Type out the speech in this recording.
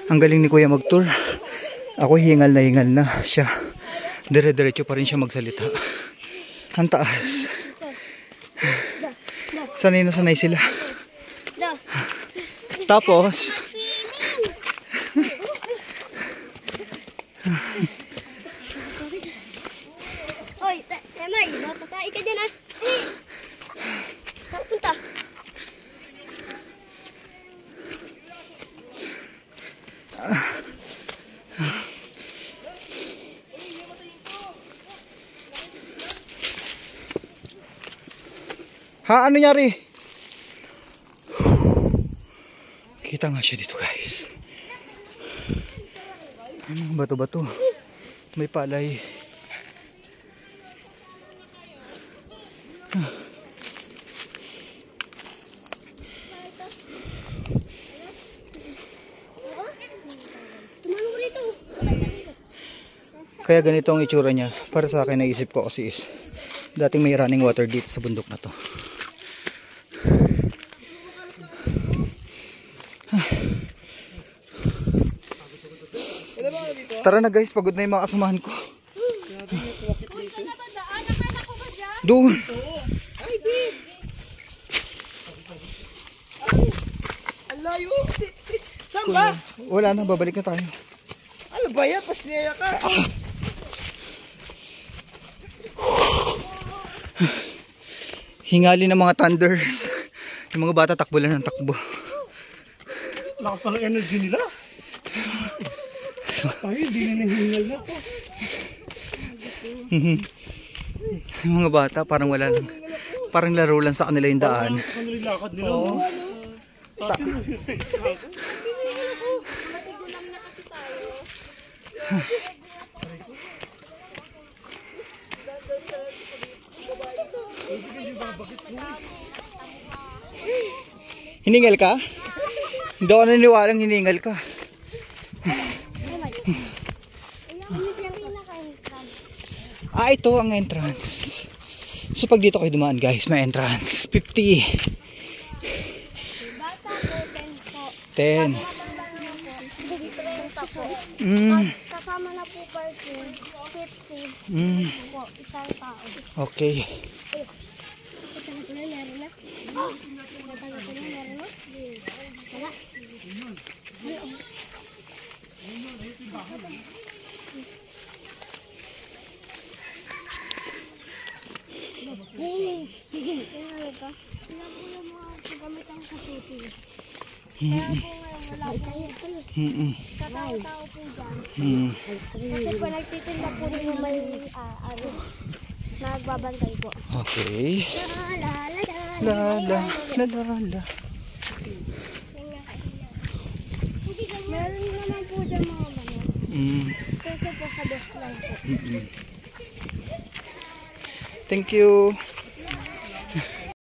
Ang galing ni Kuya mag-tour. Ako hingal na siya. Dire-diretso pa rin siya magsalita. Ang taas. Sanay na sanay sila. Tapos Hoy, Temay, mapakain ka dyan ah. Saan punta? Ha, ano nyari? Kita nga siya dito guys. Ano, bato-bato. May palay. Kaya ganito ang itsura niya. Para sa akin naisip ko kasi is dating may running water dito sa bundok na to. Tara na guys, pagod na yung mga kasamahan ko. Doon. Ay, babe. Ang layo. Saan ba? Wala na, babalik na tayo. Ano ba yan? Pasniya ka. Hingali ng mga thunders. Yung mga bata takbo lang ng takbo. Lakas pa ng energy nila. Ay, hindi na nahingal na to. Yung mga bata parang wala lang. Parang laro lang sa kanila yung daan. Ano yung lakad nila? Oo. Hiningal ka? Hindi ako naniniwalang hiningal ka. Ito ang entrance. So pag dito kayo dumaan guys, may entrance. 50. 10. Kasama na po parking. 50. Po, isang tao. Okay. Katao-tao po dyan. Kasi po nagtitinda po rin yung may nagbabantay po. Okay. La La la la la la. Meron naman po dyan mga manok. Kasi po sa bus lang po. Thank you.